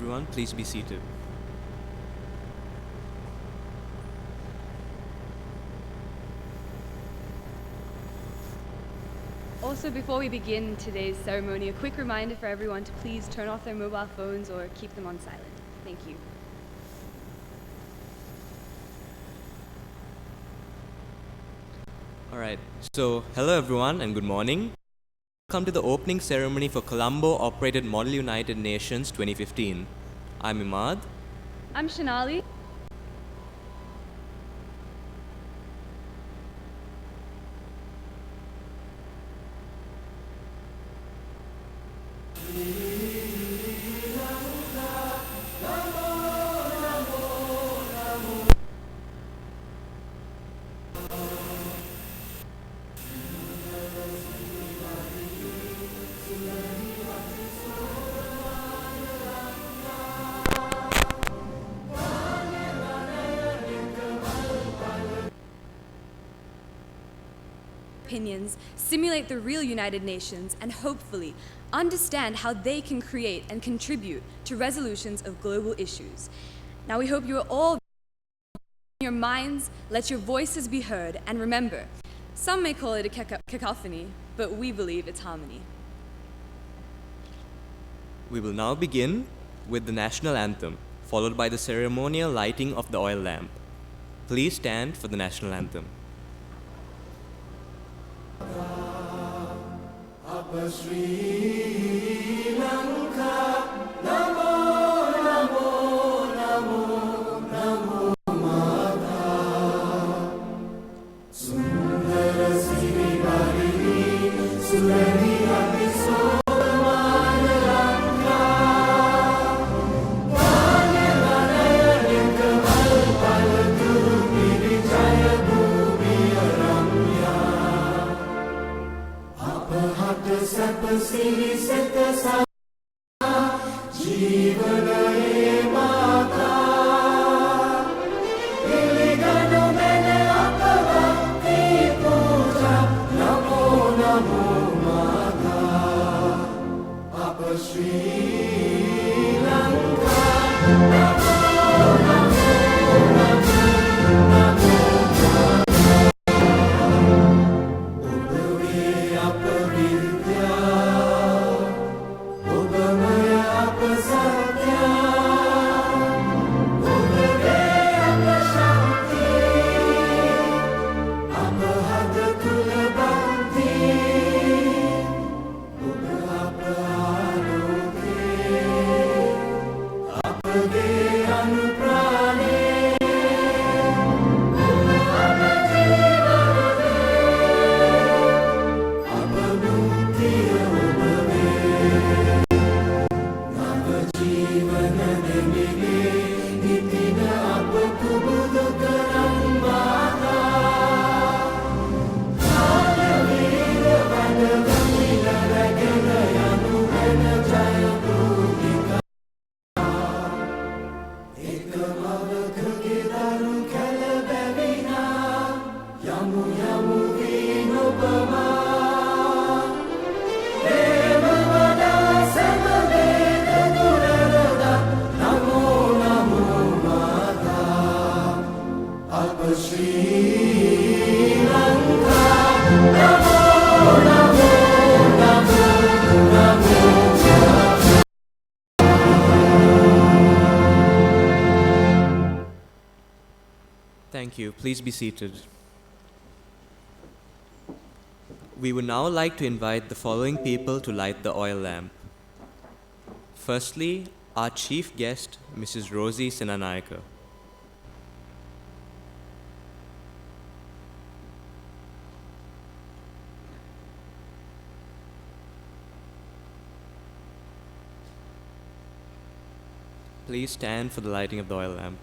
everyone. Please be seated. Also, before we begin today's ceremony, a quick reminder for everyone to please turn off their mobile phones or keep them on silent. Thank you. All right, so hello everyone and good morning. Welcome to the opening ceremony for Colombo Operated Model United Nations 2015. I'm Imad. I'm Shanali. Opinions simulate the real United Nations and hopefully understand how they can create and contribute to resolutions of global issues. Now we hope you are all in your minds, let your voices be heard, and remember, some may call it a cacophony, but we believe it's harmony. We will now begin with the national anthem, followed by the ceremonial lighting of the oil lamp. Please stand for the national anthem. Sri Lanka, Namo, Namo, Namo, Namo Mata. Sundara Siri Varini, Surani Abiso, Lanka. Vanya Lanaya Linka Malpalatu, Virijaya Bhumi Ramya. Apahata Sapasiri Setasa Jivana Mata Iligano Mene Apavakti Puja Namo Namo Mata Apa Sri Lanka Namo Namo Namo Namo Thank you. Please be seated. We would now like to invite the following people to light the oil lamp. Firstly, our chief guest, Mrs. Rosie Sinanayaka. Please stand for the lighting of the oil lamp.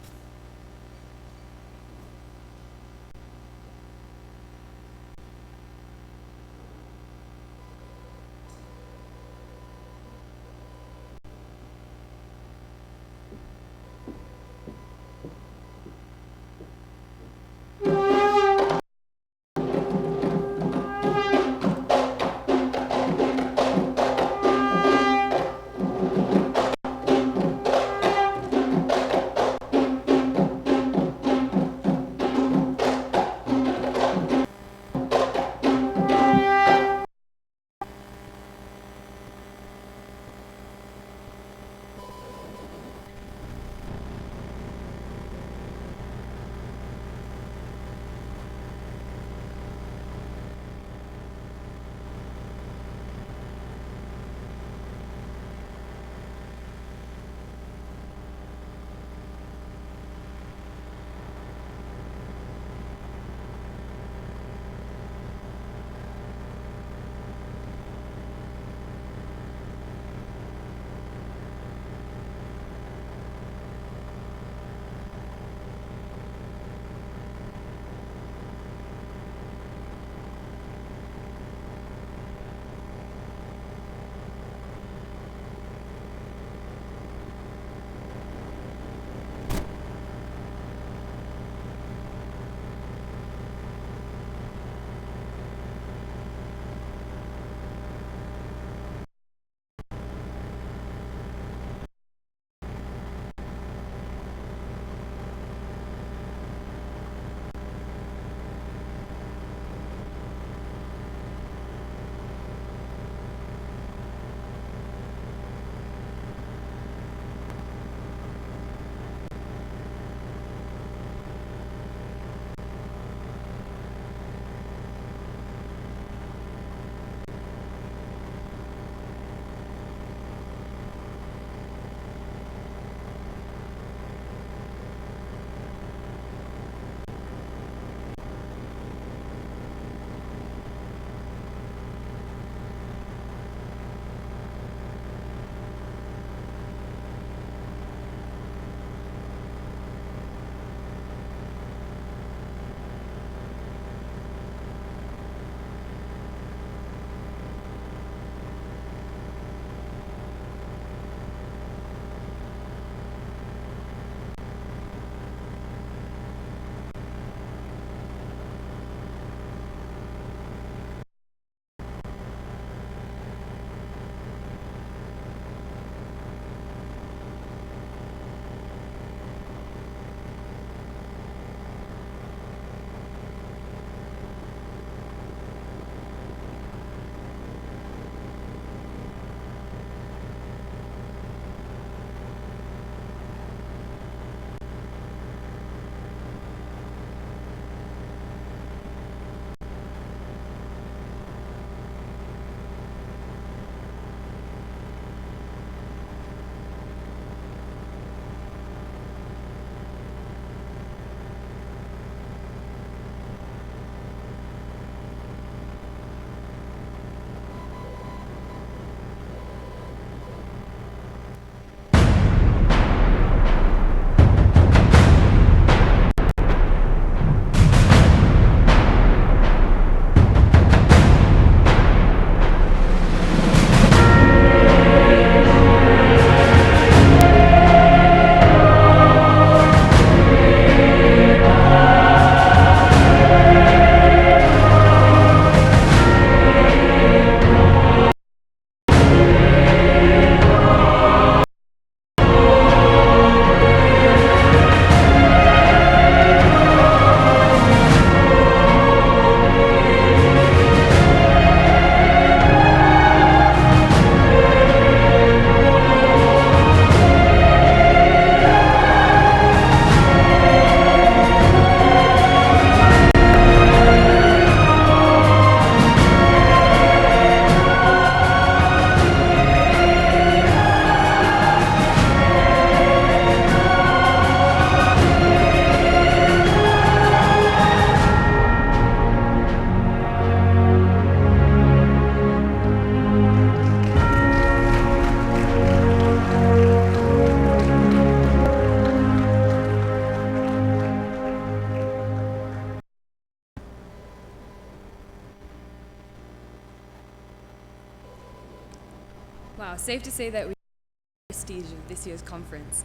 it's safe to say that we the prestige of this year's conference.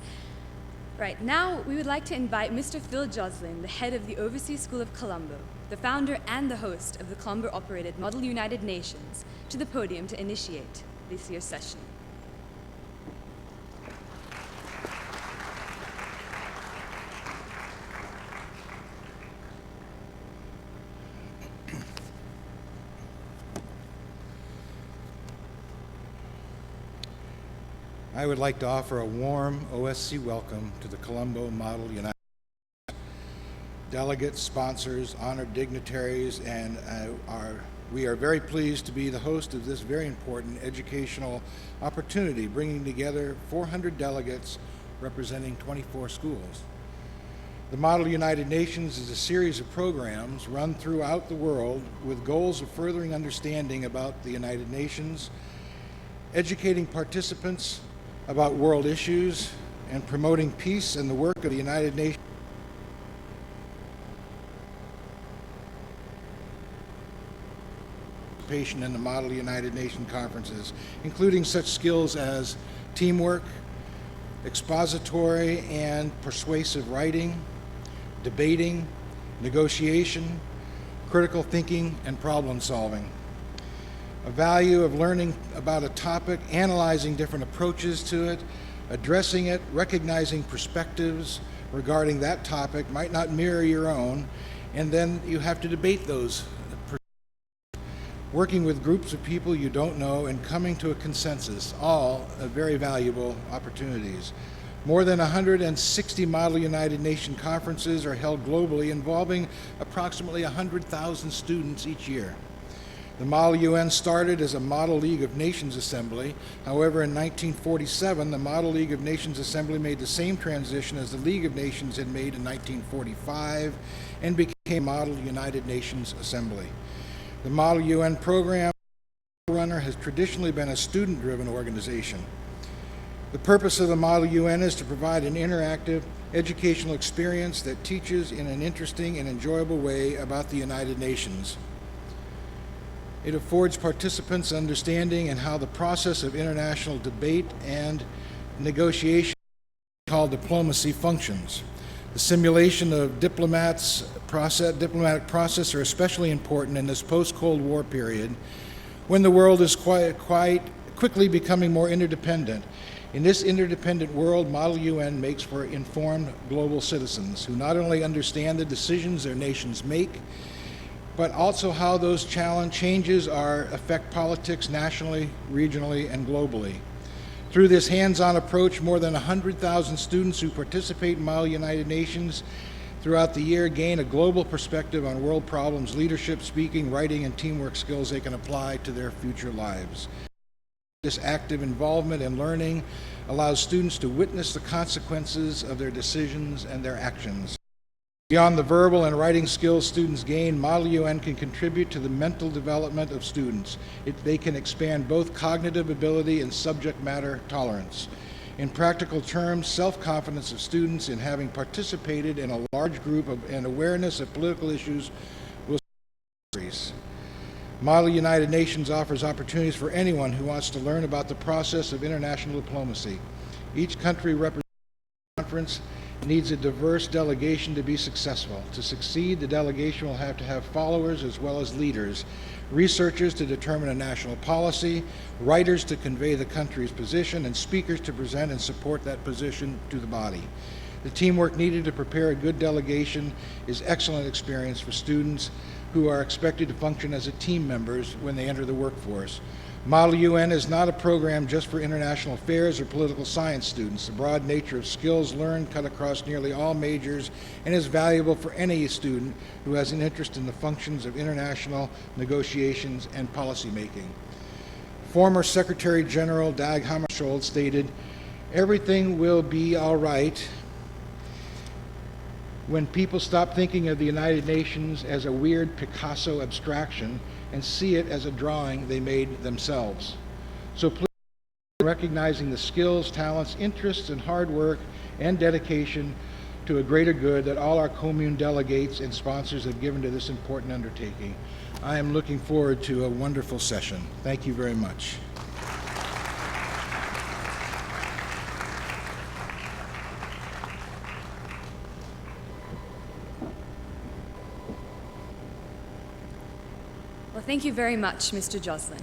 Right, now we would like to invite Mr. Phil Joslin, the head of the Overseas School of Colombo, the founder and the host of the Colombo-operated Model United Nations, to the podium to initiate this year's session. I would like to offer a warm OSC welcome to the Colombo Model United Nations. Delegates, sponsors, honored dignitaries, and we are very pleased to be the host of this very important educational opportunity, bringing together 400 delegates representing 24 schools. The Model United Nations is a series of programs run throughout the world with goals of furthering understanding about the United Nations, educating participants about world issues, and promoting peace and the work of the United Nations. Participation in the Model United Nations conferences, including such skills as teamwork, expository and persuasive writing, debating, negotiation, critical thinking, and problem solving. A value of learning about a topic, analyzing different approaches to it, addressing it, recognizing perspectives regarding that topic might not mirror your own, and then you have to debate those. Working with groups of people you don't know and coming to a consensus, all very valuable opportunities. More than 160 Model United Nations conferences are held globally, involving approximately 100,000 students each year. The Model UN started as a Model League of Nations Assembly. However, in 1947, the Model League of Nations Assembly made the same transition as the League of Nations had made in 1945 and became Model United Nations Assembly. The Model UN program runner has traditionally been a student-driven organization. The purpose of the Model UN is to provide an interactive educational experience that teaches in an interesting and enjoyable way about the United Nations. It affords participants understanding in how the process of international debate and negotiation called diplomacy functions. The simulation of diplomatic process are especially important in this post-Cold War period when the world is quite quickly becoming more interdependent. In this interdependent world, Model UN makes for informed global citizens who not only understand the decisions their nations make, but also how those changes affect politics nationally, regionally, and globally. Through this hands-on approach, more than 100,000 students who participate in Model United Nations throughout the year gain a global perspective on world problems, leadership, speaking, writing, and teamwork skills they can apply to their future lives. This active involvement and learning allows students to witness the consequences of their decisions and their actions. Beyond the verbal and writing skills students gain, Model UN can contribute to the mental development of students. They can expand both cognitive ability and subject matter tolerance. In practical terms, self-confidence of students in having participated in a large group and awareness of political issues will increase. Model United Nations offers opportunities for anyone who wants to learn about the process of international diplomacy. Each country represented in the conference needs a diverse delegation to be successful. To succeed, the delegation will have to have followers as well as leaders, researchers to determine a national policy, writers to convey the country's position, and speakers to present and support that position to the body. The teamwork needed to prepare a good delegation is excellent experience for students who are expected to function as team members when they enter the workforce. Model UN is not a program just for international affairs or political science students. The broad nature of skills learned cut across nearly all majors and is valuable for any student who has an interest in the functions of international negotiations and policymaking. Former Secretary General Dag Hammarskjöld stated, "Everything will be all right when people stop thinking of the United Nations as a weird Picasso abstraction and see it as a drawing they made themselves." So please, recognizing the skills, talents, interests, and hard work and dedication to a greater good that all our COMUN delegates and sponsors have given to this important undertaking. I am looking forward to a wonderful session. Thank you very much. Thank you very much, Mr. Joslin.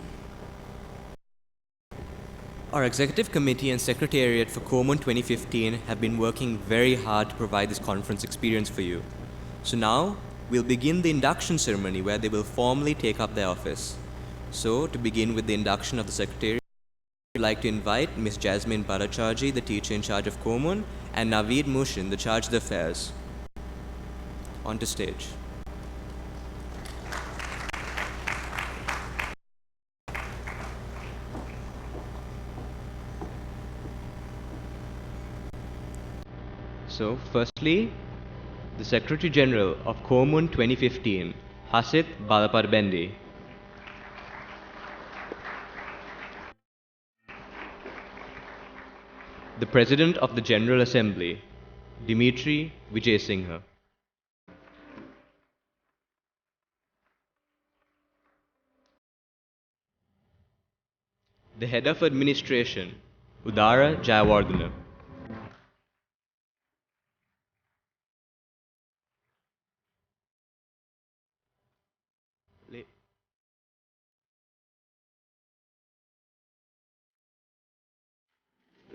Our Executive Committee and Secretariat for COMUN 2015 have been working very hard to provide this conference experience for you. So now, we'll begin the induction ceremony where they will formally take up their office. So, to begin with the induction of the Secretariat, I'd like to invite Ms. Jasmine Bhattacharjee, the teacher in charge of COMUN, and Naveed Mushin, the charge of the affairs, onto stage. So, firstly, the Secretary General of COMUN 2015, Hasit Balaparbendi. The President of the General Assembly, Dimitri Vijay-Singha. The Head of Administration, Udara Jayawardena.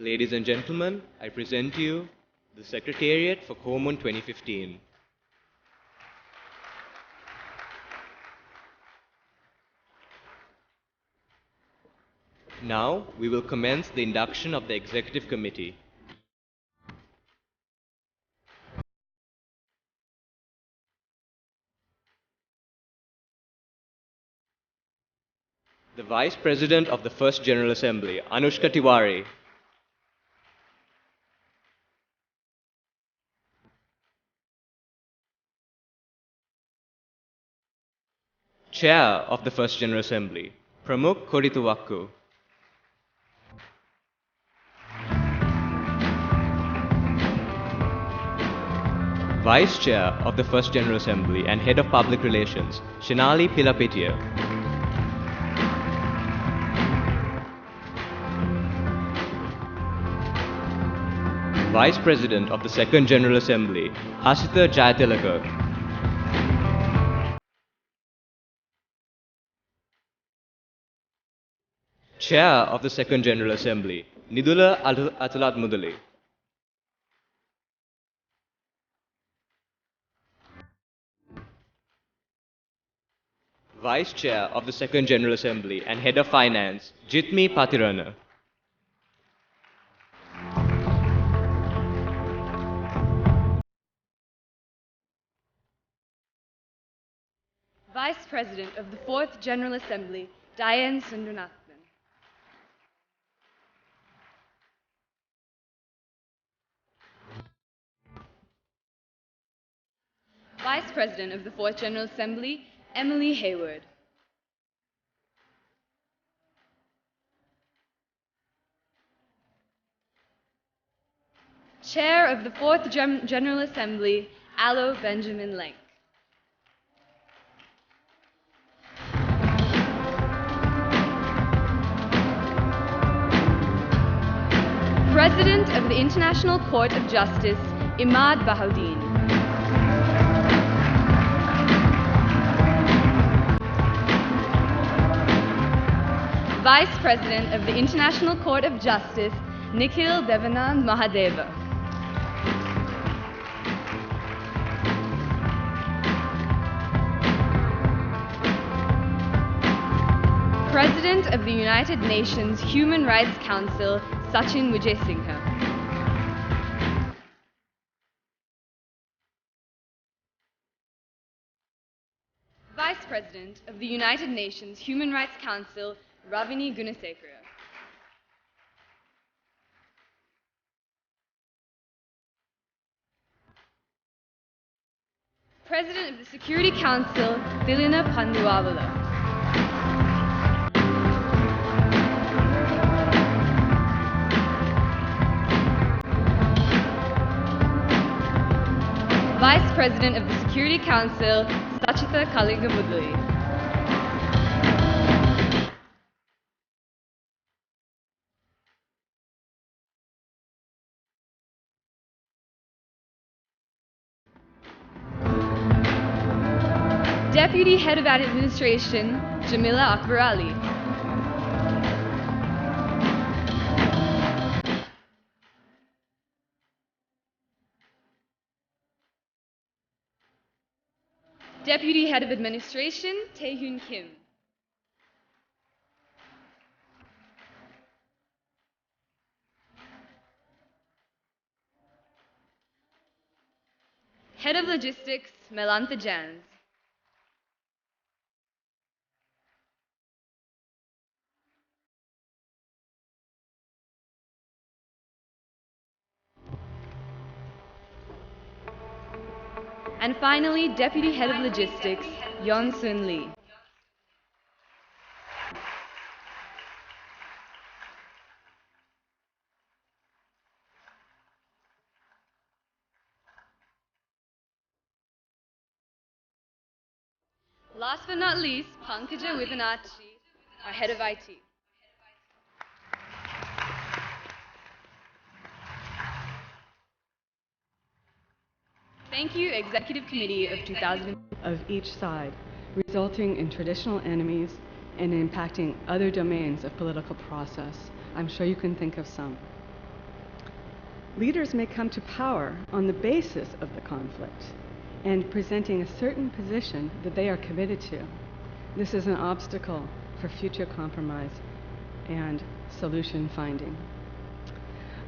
Ladies and gentlemen, I present to you the Secretariat for COMUN 2015. Now, we will commence the induction of the Executive Committee. The Vice President of the First General Assembly, Anushka Tiwari. Chair of the First General Assembly, Pramukh Korithuwakku. Vice Chair of the First General Assembly and Head of Public Relations, Shinali Pilapetia. Vice President of the Second General Assembly, Hasitha Jayatilaka. Chair of the Second General Assembly, Nidula Atalat Mudali. Vice Chair of the Second General Assembly and Head of Finance, Jitmi Patirana. Vice President of the Fourth General Assembly, Diane Sundarnathan. Vice President of the Fourth General Assembly, Emily Hayward. Chair of the Fourth General Assembly, Alo Benjamin Lenk. President of the International Court of Justice, Imad Bahauddin. Vice President of the International Court of Justice, Nikhil Devanand Mahadeva. President of the United Nations Human Rights Council, Sachin Vijay-Singha. Vice President of the United Nations Human Rights Council, Ravini Gunasekara. President of the Security Council, Dilina Panduwavala. Vice President of the Security Council, Sachita Kaligabudli. Deputy Head of Administration, Jamila Akbar Ali. Deputy Head of Administration, Tae-Hyun Kim. Head of Logistics, Melantha Jans. And finally, Deputy Head of Logistics, Yeon Sun Lee. Last but not least, Pankaja Withanachi, our Head of IT. Thank you, Executive Committee of 2000. Of each side, resulting in traditional enemies and impacting other domains of political process. I'm sure you can think of some. Leaders may come to power on the basis of the conflict and presenting a certain position that they are committed to. This is an obstacle for future compromise and solution finding.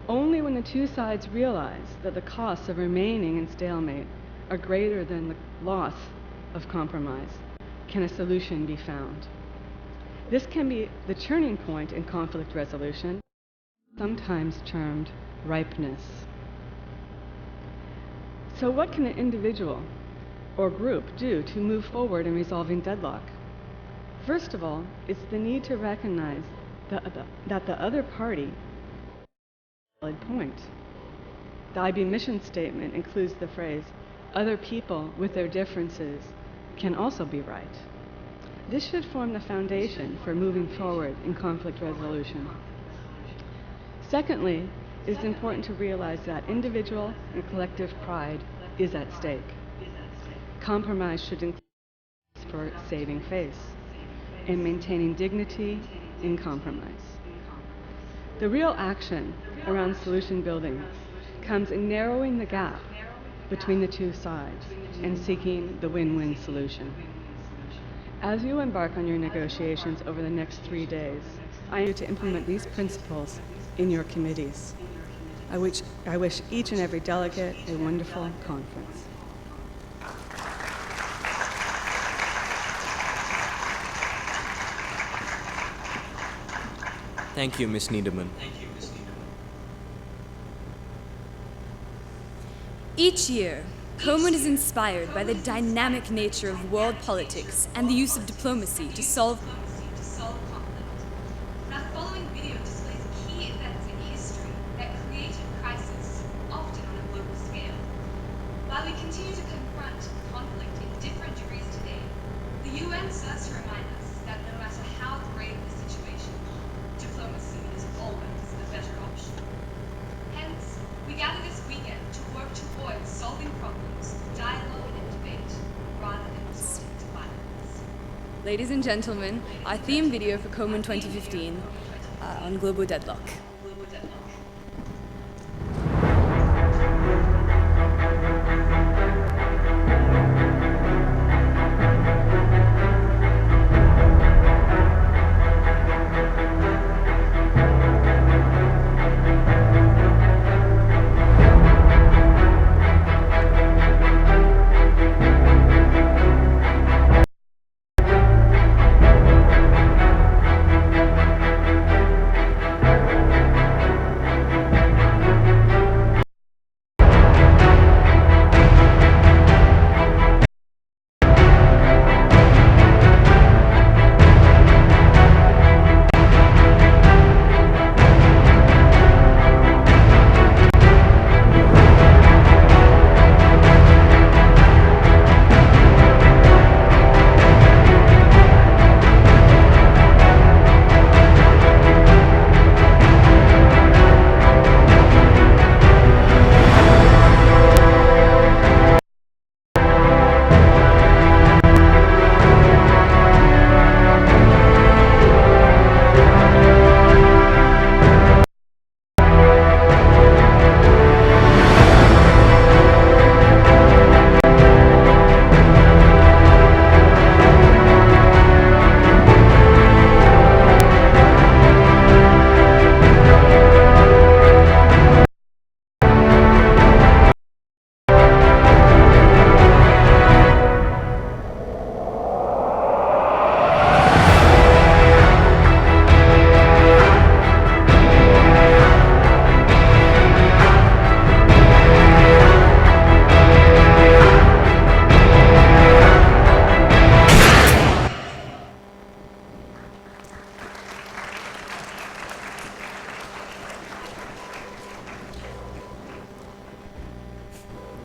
Only when the two sides realize that the costs of remaining in stalemate are greater than the loss of compromise can a solution be found. This can be the turning point in conflict resolution, sometimes termed ripeness. So what can an individual or group do to move forward in resolving deadlock? First of all, it's the need to recognize that the other party has a valid point. The IB mission statement includes the phrase, "Other people with their differences can also be right." This should form the foundation for moving forward in conflict resolution. Secondly, it's important to realize that individual and collective pride is at stake. Compromise should include for saving face and maintaining dignity in compromise. The real action around solution building comes in narrowing the gap between the two sides and seeking the win-win solution. As you embark on your negotiations over the next 3 days, I invite you to implement these principles in your committees. I wish each and every delegate a wonderful conference. Thank you, Ms. Niederman. Each year, COMUN is inspired by the dynamic nature of world politics and the use of diplomacy to solve conflict. Now, the following video displays key events in history that created crisis, often on a global scale. While we continue to confront conflict in different degrees today, the UN serves to remind us that no matter how grave the situation, diplomacy is always the better option. Hence, we gather this weekend to work towards solving problems, dialogue and debate, rather than resorting to violence. Ladies and gentlemen, our theme video for COMUN 2015 on global deadlock.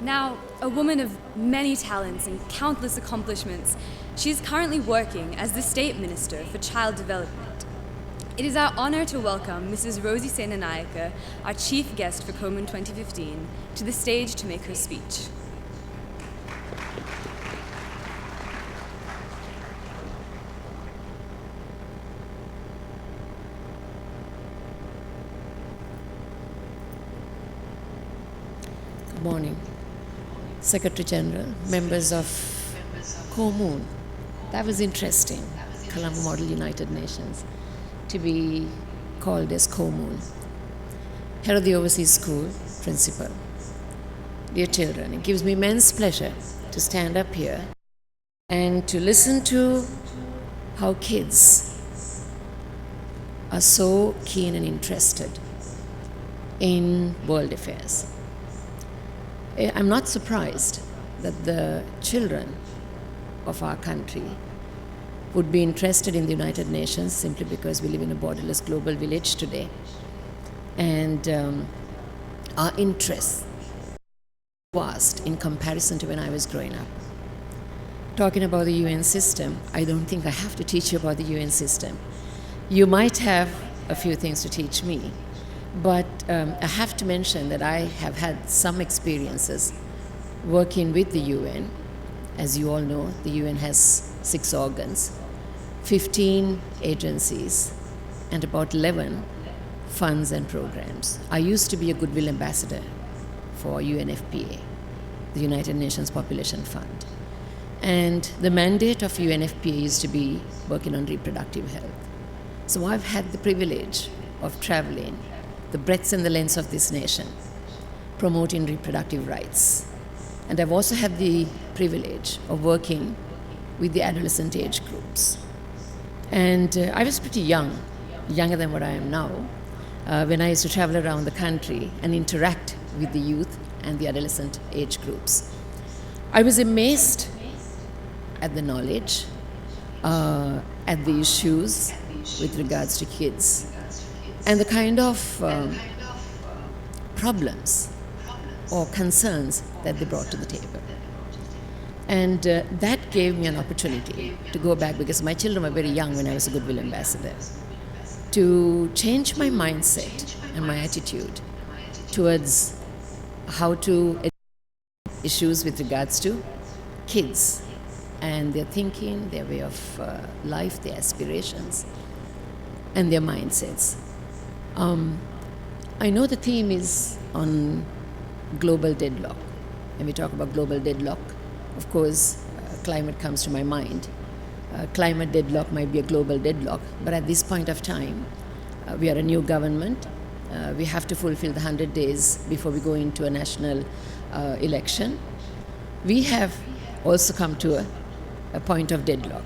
Now, a woman of many talents and countless accomplishments, she is currently working as the State Minister for Child Development. It is our honor to welcome Mrs. Rosie Senanayake, our chief guest for COMUN 2015, to the stage to make her speech. Good morning, Secretary General, members of COMUN. That was interesting, Colombo Model United Nations, to be called as COMUN. Head of the Overseas School, Principal. Dear children, it gives me immense pleasure to stand up here and to listen to how kids are so keen and interested in world affairs. I'm not surprised that the children of our country would be interested in the United Nations simply because we live in a borderless global village today. And our interests are vast in comparison to when I was growing up. Talking about the UN system, I don't think I have to teach you about the UN system. You might have a few things to teach me. But I have to mention that I have had some experiences working with the UN. As you all know, the UN has 6 organs, 15 agencies, and about 11 funds and programs. I used to be a Goodwill Ambassador for UNFPA, the United Nations Population Fund. And the mandate of UNFPA used to be working on reproductive health. So I've had the privilege of traveling the breadth and the length of this nation, promoting reproductive rights. And I've also had the privilege of working with the adolescent age groups. And I was pretty young, younger than what I am now, when I used to travel around the country and interact with the youth and the adolescent age groups. I was amazed at the knowledge, at the issues with regards to kids, and the kind of problems or concerns that they brought to the table. And that gave me an opportunity to go back, because my children were very young when I was a Goodwill Ambassador, to change my mindset and my attitude towards how to address issues with regards to kids and their thinking, their way of life, their aspirations, and their mindsets. I know the theme is on global deadlock. When we talk about global deadlock, of course, climate comes to my mind. Climate deadlock might be a global deadlock, but at this point of time, we are a new government. We have to fulfill the 100 days before we go into a national election. We have also come to a point of deadlock,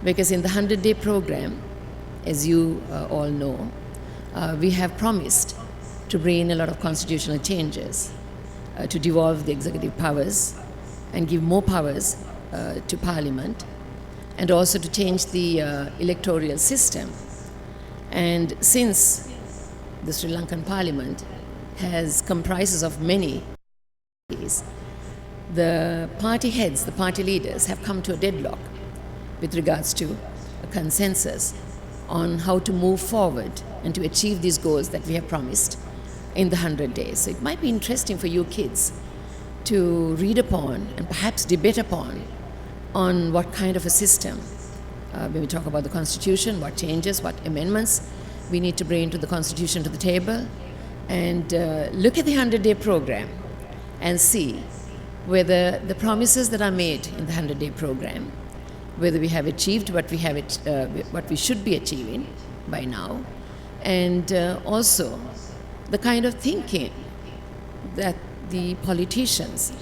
because in the 100-day program, as you all know, we have promised to bring in a lot of constitutional changes, to devolve the executive powers and give more powers to Parliament, and also to change the electoral system. And since the Sri Lankan Parliament comprises of many parties, the party heads, the party leaders have come to a deadlock with regards to a consensus on how to move forward and to achieve these goals that we have promised in the 100 days. So it might be interesting for you kids to read upon and perhaps debate upon on what kind of a system, when we talk about the Constitution, what changes, what amendments we need to bring into the Constitution to the table, and look at the 100-day program and see whether the promises that are made in the 100-day program, whether we have achieved what we should be achieving by now, and also the kind of thinking that the politicians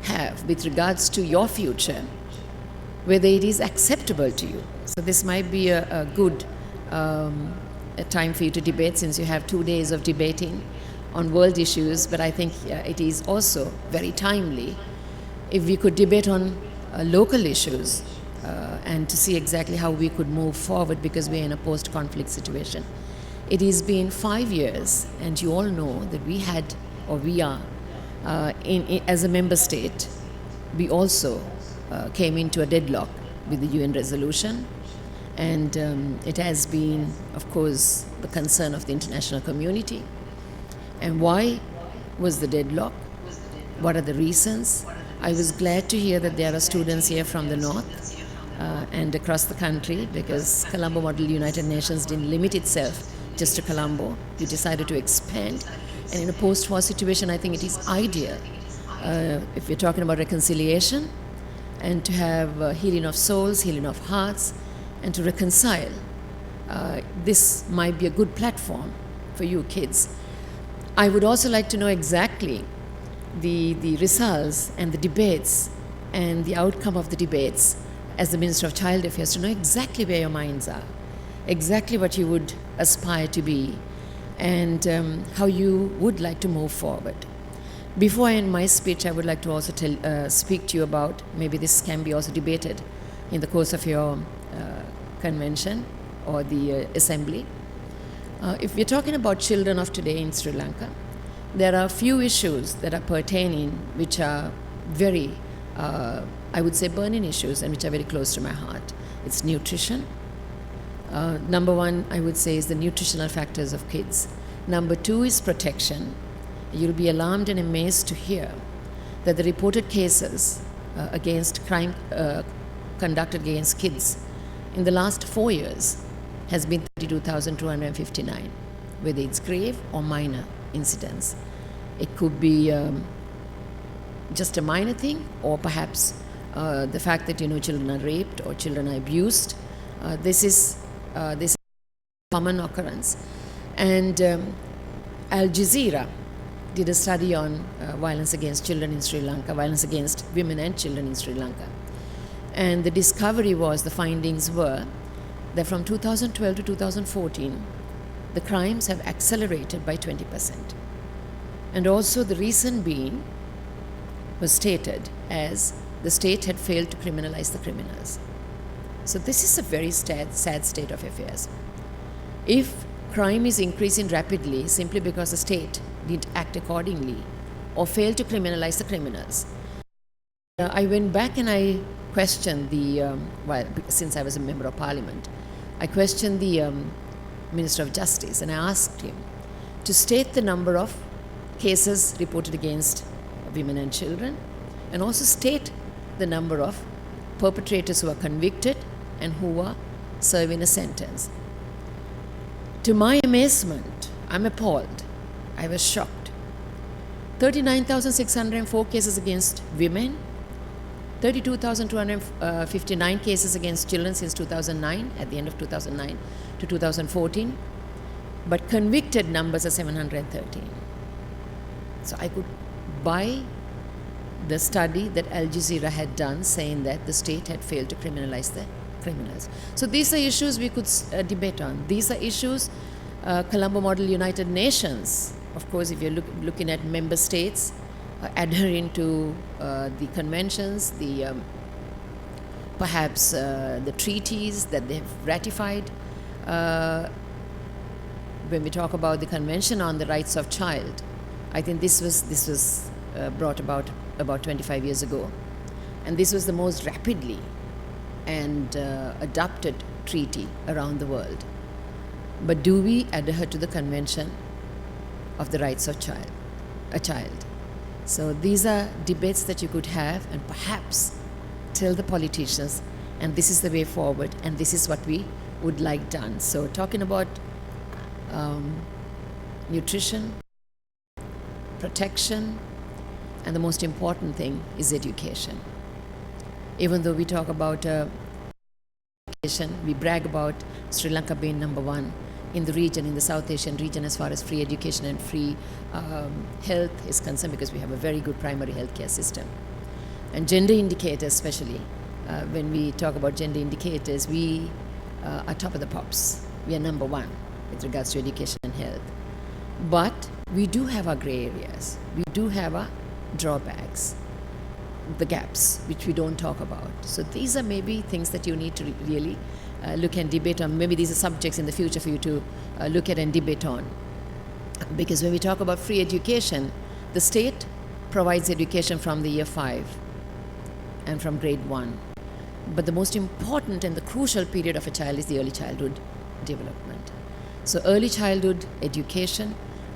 have with regards to your future, whether it is acceptable to you. So this might be a good a time for you to debate, since you have 2 days of debating on world issues, but I think it is also very timely if we could debate on local issues and to see exactly how we could move forward, because we are in a post-conflict situation. It has been 5 years, and you all know that we are as a member state, we also came into a deadlock with the UN resolution, and it has been, of course, the concern of the international community. And why was the deadlock? What are the reasons? I was glad to hear that there are students here from the north and across the country, because Colombo Model United Nations didn't limit itself just to Colombo. We decided to expand. And in a post-war situation, I think it is ideal, if we're talking about reconciliation, and to have healing of souls, healing of hearts, and to reconcile. This might be a good platform for you kids. I would also like to know exactly the results and the debates and the outcome of the debates as the Minister of Child Affairs, to know exactly where your minds are, exactly what you would aspire to be, and how you would like to move forward. Before I end my speech, I would like to also speak to you about, maybe this can be also debated in the course of your convention or the assembly. If we're talking about children of today in Sri Lanka, there are a few issues that are pertaining, which are very, I would say, burning issues, and which are very close to my heart. It's nutrition. Number one, I would say, is the nutritional factors of kids. Number two is protection. You'll be alarmed and amazed to hear that the reported cases against crime conducted against kids in the last 4 years has been 32,259, whether it's grave or minor incidents. It could be just a minor thing, or perhaps the fact that children are raped or children are abused. This is a common occurrence. And Al Jazeera did a study on violence against children in Sri Lanka, violence against women and children in Sri Lanka. And the discovery was, the findings were, that from 2012 to 2014, the crimes have accelerated by 20%. And also the reason being was stated as the state had failed to criminalize the criminals. So this is a very sad state of affairs. If crime is increasing rapidly simply because the state didn't act accordingly or failed to criminalize the criminals, I went back and I questioned since I was a member of parliament, I questioned the Minister of Justice, and I asked him to state the number of cases reported against women and children, and also state the number of perpetrators who are convicted and who are serving a sentence. To my amazement, I'm appalled. I was shocked. 39,604 cases against women, 32,259 cases against children since 2009, at the end of 2009 to 2014, but convicted numbers are 713. So I could buy the study that Al Jazeera had done, saying that the state had failed to criminalize the criminals. So these are issues we could debate on. These are issues Colombo Model United Nations, of course, if you're looking at member states adhering to the conventions, perhaps the treaties that they have ratified. When we talk about the Convention on the Rights of Child, I think this was brought about 25 years ago, and this was the most rapidly and adopted treaty around the world. But do we adhere to the Convention of the Rights of a child? So these are debates that you could have, and perhaps tell the politicians, and this is the way forward, and this is what we would like done. So talking about nutrition, protection, and the most important thing is education. Even though we talk about education, we brag about Sri Lanka being number one in the region, in the South Asian region, as far as free education and free health is concerned, because we have a very good primary healthcare system. And gender indicators, especially, when we talk about gender indicators, we are top of the pops. We are number one with regards to education and health. But we do have our gray areas. We do have our drawbacks, the gaps, which we don't talk about. So these are maybe things that you need to really look and debate on. Maybe these are subjects in the future for you to look at and debate on. Because when we talk about free education, the state provides education from the year 5 and from grade 1. But the most important and the crucial period of a child is the early childhood development. So early childhood education,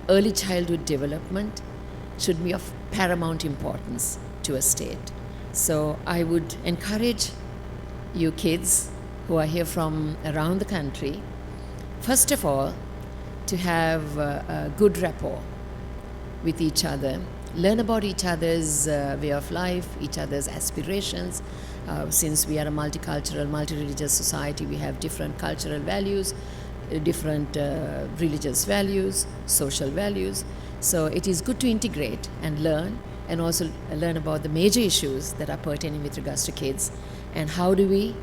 early childhood development should be of paramount importance to a state. So I would encourage you kids who are here from around the country, first of all, to have a good rapport with each other, learn about each other's way of life, each other's aspirations. Since we are a multicultural, multi-religious society, we have different cultural values, different religious values, social values. So it is good to integrate and learn, and also learn about the major issues that are pertaining with regards to kids, and how do we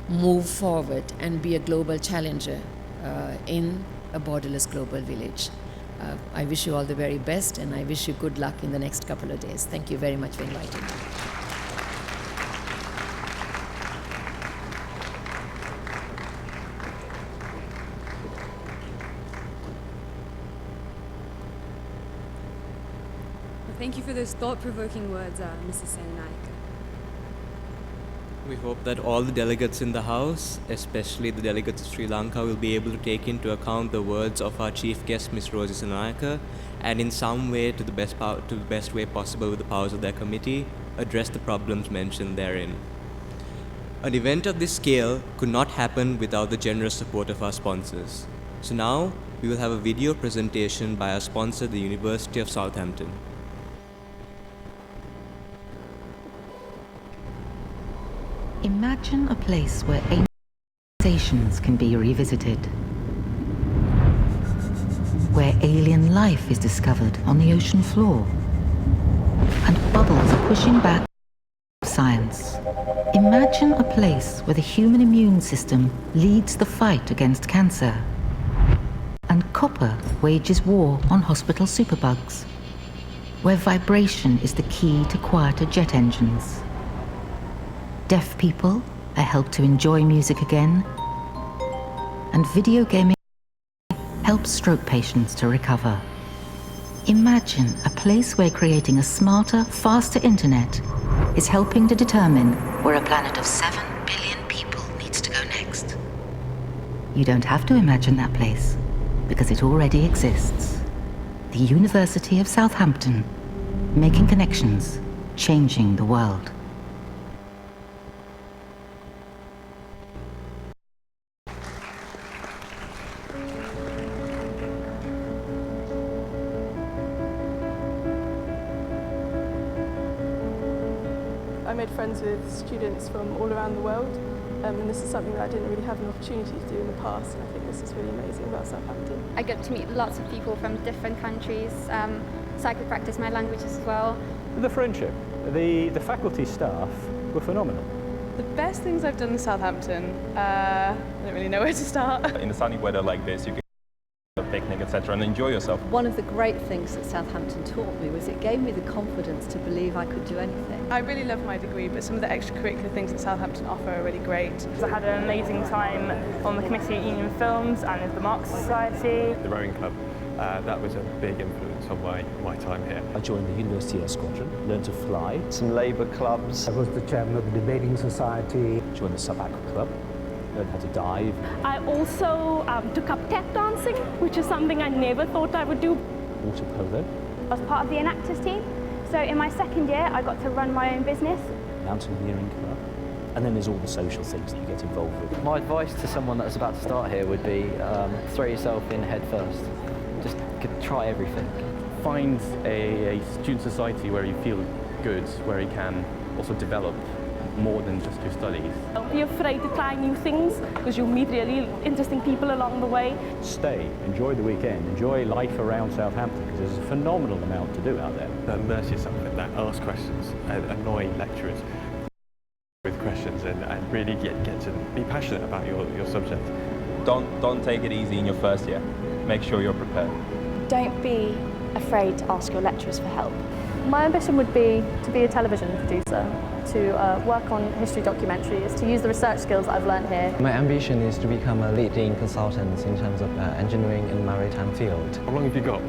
move forward and be a global challenger in a borderless global village. I wish you all the very best, and I wish you good luck in the next couple of days. Thank you very much for inviting me. Thank you for those thought-provoking words, Mrs. Senanayake. We hope that all the delegates in the House, especially the delegates of Sri Lanka, will be able to take into account the words of our chief guest, Ms. Rosie Senanayake, and in some way, to the best way possible with the powers of their committee, address the problems mentioned therein. An event of this scale could not happen without the generous support of our sponsors. So now, we will have a video presentation by our sponsor, the University of Southampton. Imagine a place where ancient civilizations can be revisited, where alien life is discovered on the ocean floor, and bubbles are pushing back science. Imagine a place where the human immune system leads the fight against cancer, and copper wages war on hospital superbugs, where vibration is the key to quieter jet engines. Deaf people are helped to enjoy music again, and video gaming helps stroke patients to recover. Imagine a place where creating a smarter, faster internet is helping to determine where a planet of 7 billion people needs to go next. You don't have to imagine that place, because it already exists. The University of Southampton, making connections, changing the world. I made friends with students from all around the world, and this is something that I didn't really have an opportunity to do in the past, and I think this is really amazing about Southampton. I get to meet lots of people from different countries, so I could practice my languages as well. The friendship, the faculty staff were phenomenal. The best things I've done in Southampton, I don't really know where to start. In a sunny weather like this, you can have a picnic, etc., and enjoy yourself. One of the great things that Southampton taught me was it gave me the confidence to believe I could do anything. I really love my degree, but some of the extracurricular things that Southampton offer are really great. I had an amazing time on the Committee at Union Films and at the Marx Society. The rowing club, that was a big influence on my time here. I joined the University Air Squadron, learned to fly. Some labour clubs. I was the chairman of the debating society. Joined the Sub-Aqua Club, learned how to dive. I also took up tap dancing, which is something I never thought I would do. Water polo. I was part of the Enactors team, so in my second year I got to run my own business. Mountaineering club. And then there's all the social things that you get involved with. My advice to someone that's about to start here would be throw yourself in head first. Just try everything. Find a student society where you feel good, where you can also develop more than just your studies. Don't be afraid to try new things, because you'll meet really interesting people along the way. Stay, enjoy the weekend, enjoy life around Southampton, because there's a phenomenal amount to do out there. Immerse yourself in that, ask questions, annoy lecturers with questions, and really get to be passionate about your subject. Don't take it easy in your first year. Make sure you're prepared. Don't be afraid to ask your lecturers for help. My ambition would be to be a television producer, to work on history documentaries, to use the research skills that I've learned here. My ambition is to become a leading consultant in terms of engineering and maritime field. How long have you got?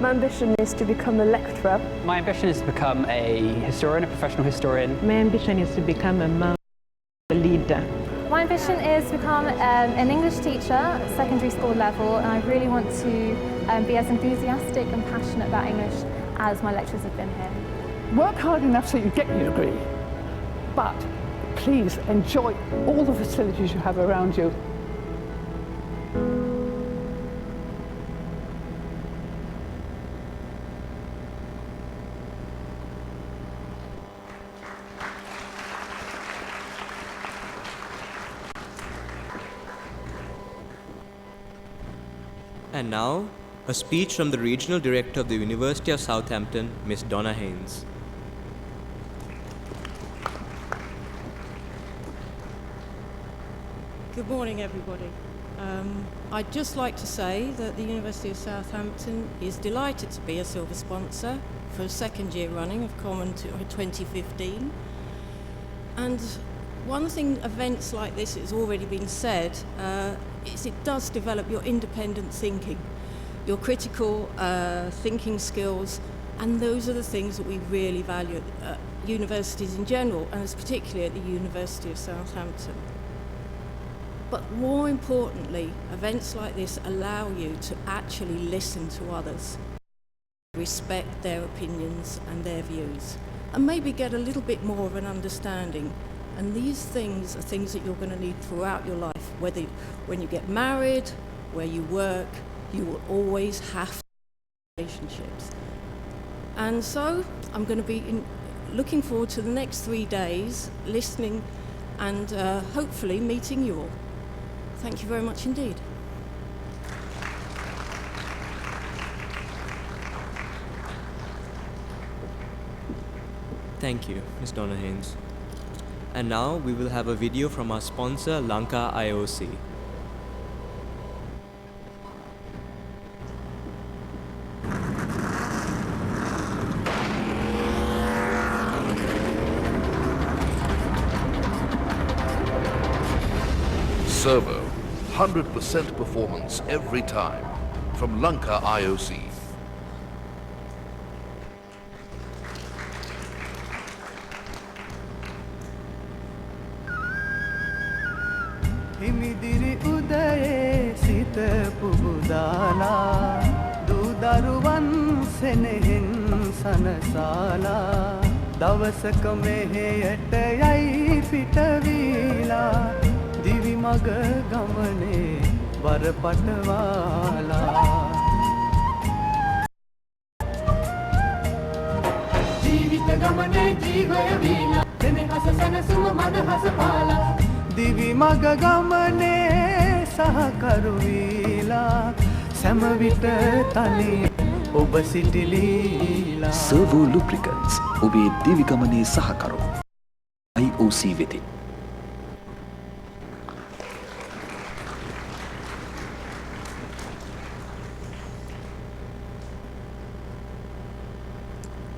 My ambition is to become a lecturer. My ambition is to become a historian, a professional historian. My ambition is to become a leader. My ambition is to become an English teacher, secondary school level, and I really want to be as enthusiastic and passionate about English as my lecturers have been here. Work hard enough so you get your degree, but please enjoy all the facilities you have around you. And now, a speech from the Regional Director of the University of Southampton, Miss Donna Haynes. Good morning, everybody. I'd just like to say that the University of Southampton is delighted to be a silver sponsor for a second year running of COMUN 2015. And one thing events like this has already been said, is it does develop your independent thinking, your critical thinking skills, and those are the things that we really value at universities in general, and particularly at the University of Southampton. But more importantly, events like this allow you to actually listen to others, respect their opinions and their views, and maybe get a little bit more of an understanding. And these things are things that you're going to need throughout your life, whether when you get married, where you work, you will always have relationships. And so I'm going to be looking forward to the next 3 days, listening and hopefully meeting you all. Thank you very much indeed. Thank you, Ms. Donna Haynes. And now we will have a video from our sponsor, Lanka IOC. Servo, 100% performance every time, from Lanka IOC. හිමිදිරි උදයේ සිත පුබුදාලා දූදරුවන් සෙනෙහෙන් සනසාලා දවසක මෙහෙයට යයි පිටවීලා දිවි මග ගමනේ වරපටවාලා ජීවිත ගමනේ ජීවය වීලා සෙනෙහස සැනසුම මදහස පාලා දිවි මග ගමනේ සහකරු වීලා සෑම විට තනි ඔබ සිටිලීලා Servo Lubricants ඔබේ දිවි ගමනේ සහකරු IOC වෙතින්.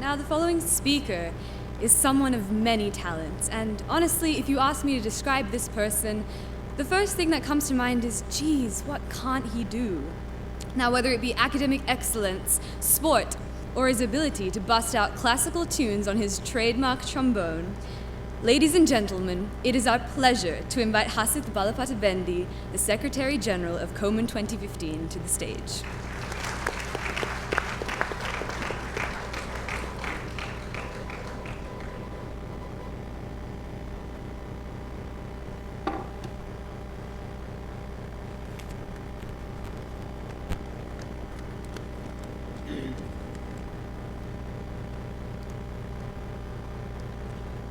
Now, the following speaker is someone of many talents, and honestly, if you ask me to describe this person, the first thing that comes to mind is, geez, what can't he do? Now, whether it be academic excellence, sport, or his ability to bust out classical tunes on his trademark trombone, ladies and gentlemen, it is our pleasure to invite Hasith Balapatabendi, the Secretary General of COMUN 2015, to the stage.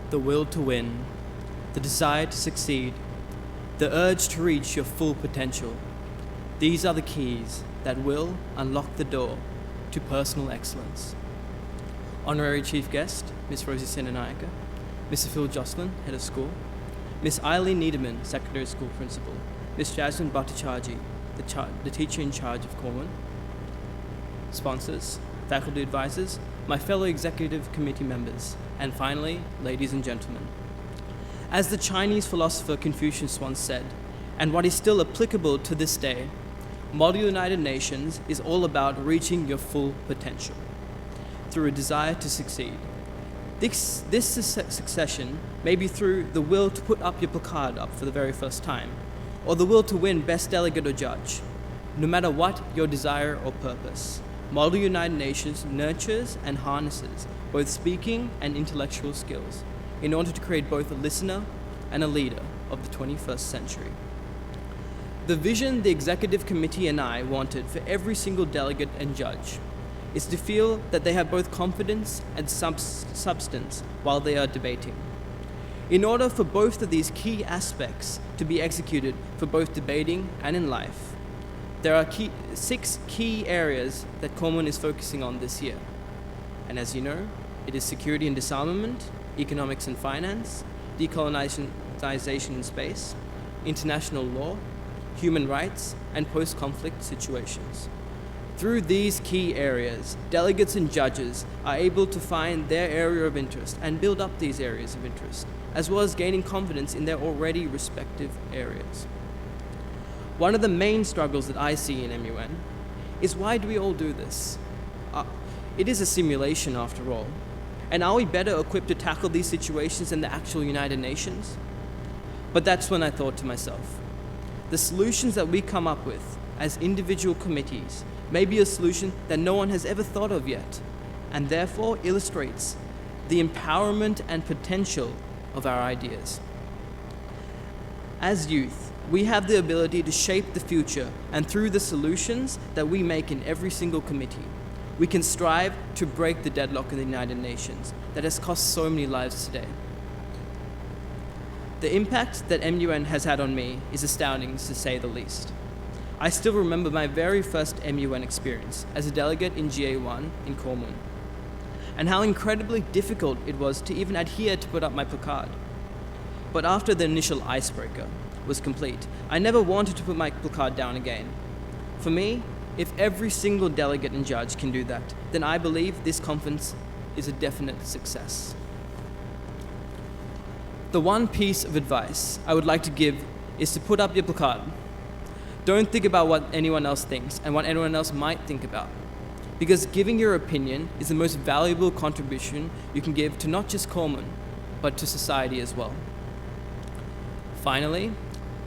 The will to win, the desire to succeed, the urge to reach your full potential. These are the keys that will unlock the door to personal excellence. Honorary Chief Guest, Ms. Rosie Senanayaka, Mr. Phil Jocelyn, Head of School, Ms. Eileen Niederman, Secondary School Principal, Ms. Jasmine Bhattacharjee, the teacher in charge of COMUN, sponsors, faculty advisors, my fellow executive committee members, and finally, ladies and gentlemen. As the Chinese philosopher Confucius once said, and what is still applicable to this day, Model United Nations is all about reaching your full potential through a desire to succeed. This succession may be through the will to put up your placard up for the very first time, or the will to win best delegate or judge. No matter what your desire or purpose, Model United Nations nurtures and harnesses both speaking and intellectual skills in order to create both a listener and a leader of the 21st century. The vision the executive committee and I wanted for every single delegate and judge is to feel that they have both confidence and substance while they are debating. In order for both of these key aspects to be executed for both debating and in life, there are 6 key areas that COMUN is focusing on this year. And as you know, it is security and disarmament, economics and finance, decolonization in space, international law, human rights, and post-conflict situations. Through these key areas, delegates and judges are able to find their area of interest and build up these areas of interest, as well as gaining confidence in their already respective areas. One of the main struggles that I see in MUN is, why do we all do this? It is a simulation after all. And are we better equipped to tackle these situations than the actual United Nations? But that's when I thought to myself, the solutions that we come up with as individual committees may be a solution that no one has ever thought of yet, and therefore illustrates the empowerment and potential of our ideas. As youth, we have the ability to shape the future, and through the solutions that we make in every single committee, we can strive to break the deadlock in the United Nations that has cost so many lives today. The impact that MUN has had on me is astounding, to say the least. I still remember my very first MUN experience as a delegate in GA1 in COMUN, and how incredibly difficult it was to even adhere to put up my placard. But after the initial icebreaker was complete, I never wanted to put my placard down again. For me, if every single delegate and judge can do that, then I believe this conference is a definite success. The one piece of advice I would like to give is to put up your placard. Don't think about what anyone else thinks and what anyone else might think about, because giving your opinion is the most valuable contribution you can give to not just COMUN, but to society as well. Finally,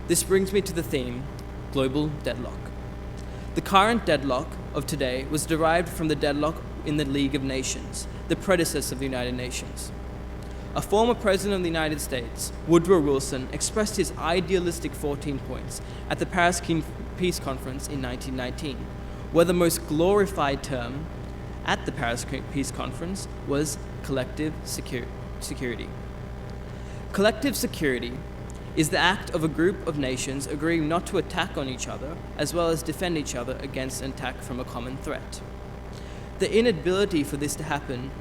this brings me to the theme, global deadlock. The current deadlock of today was derived from the deadlock in the League of Nations, the predecessor of the United Nations. A former president of the United States, Woodrow Wilson, expressed his idealistic 14 points at the Paris Peace Conference in 1919, where the most glorified term at the Paris Peace Conference was collective security. Collective security is the act of a group of nations agreeing not to attack on each other, as well as defend each other against an attack from a common threat. The inability for this to happen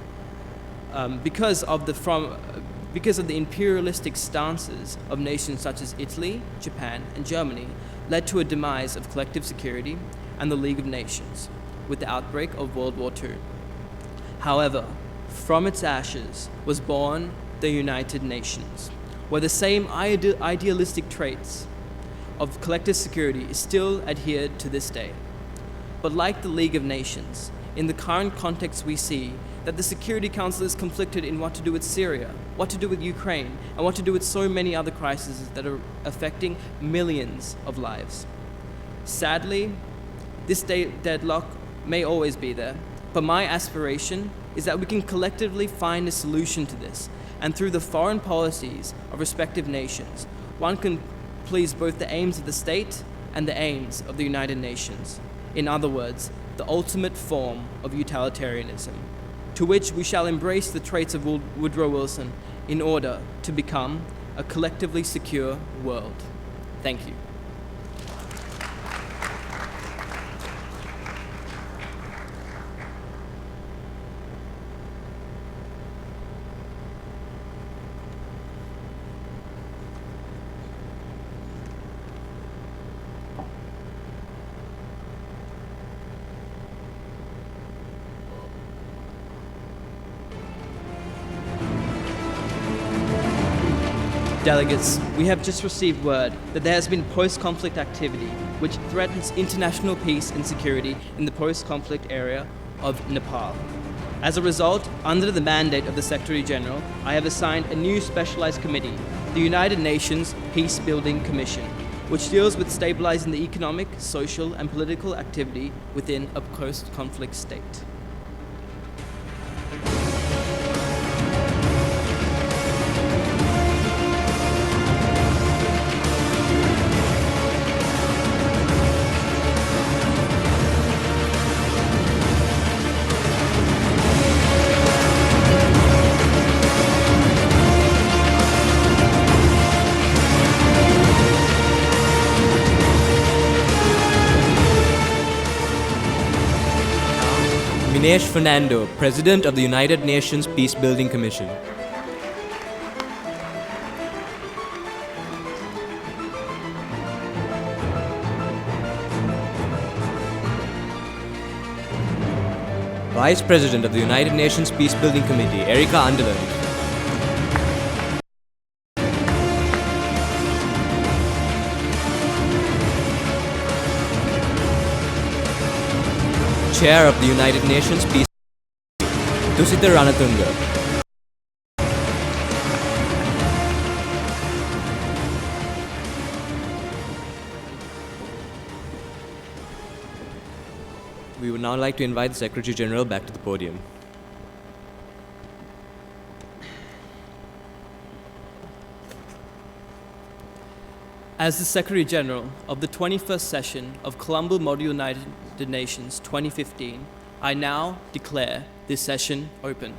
because of the imperialistic stances of nations such as Italy, Japan, and Germany led to a demise of collective security and the League of Nations with the outbreak of World War II. However, from its ashes was born the United Nations, where the same idealistic traits of collective security is still adhered to this day. But like the League of Nations, in the current context we see that the Security Council is conflicted in what to do with Syria, what to do with Ukraine, and what to do with so many other crises that are affecting millions of lives. Sadly, this deadlock may always be there, but my aspiration is that we can collectively find a solution to this, and through the foreign policies of respective nations, one can please both the aims of the state and the aims of the United Nations. In other words, the ultimate form of utilitarianism, to which we shall embrace the traits of Woodrow Wilson in order to become a collectively secure world. Thank you. delegates, we have just received word that there has been post-conflict activity which threatens international peace and security in the post-conflict area of Nepal. As a result, under the mandate of the Secretary General, I have assigned a new specialized committee, the United Nations Peace Building Commission, which deals with stabilizing the economic, social, and political activity within a post-conflict state. Minesh Fernando, President of the United Nations Peace Building Commission. Vice President of the United Nations Peace Building Committee, Erika Underland. Chair of the United Nations Peace Tusita Ranatunga. We would now like to invite the Secretary General back to the podium. As the Secretary General of the 21st session of Colombo Model United Nations 2015, I now declare this session open.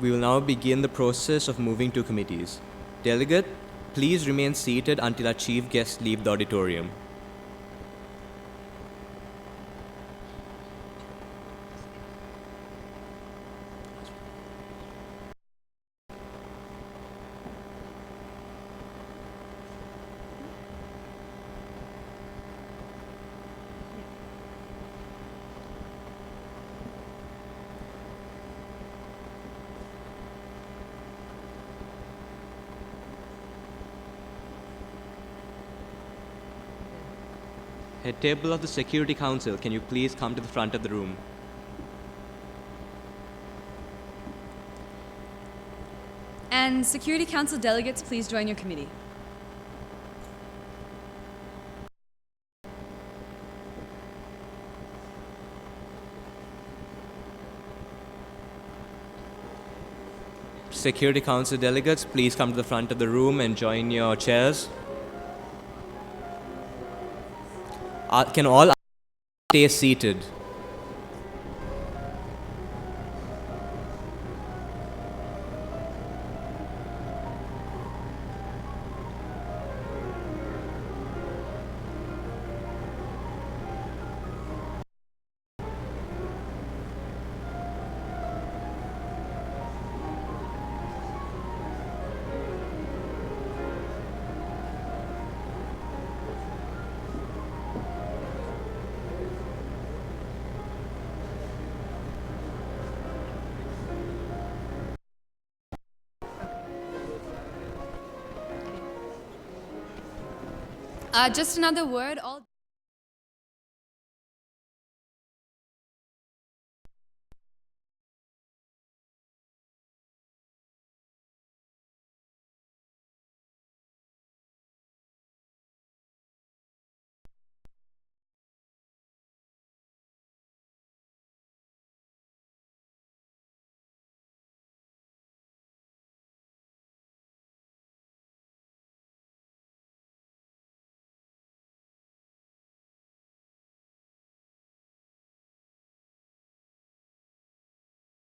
We will now begin the process of moving to committees. Delegate, please remain seated until our chief guests leave the auditorium. Head table of the Security Council, can you please come to the front of the room? And Security Council delegates, please join your committee. Security Council delegates, please come to the front of the room and join your chairs. Can all stay seated? Just another word, all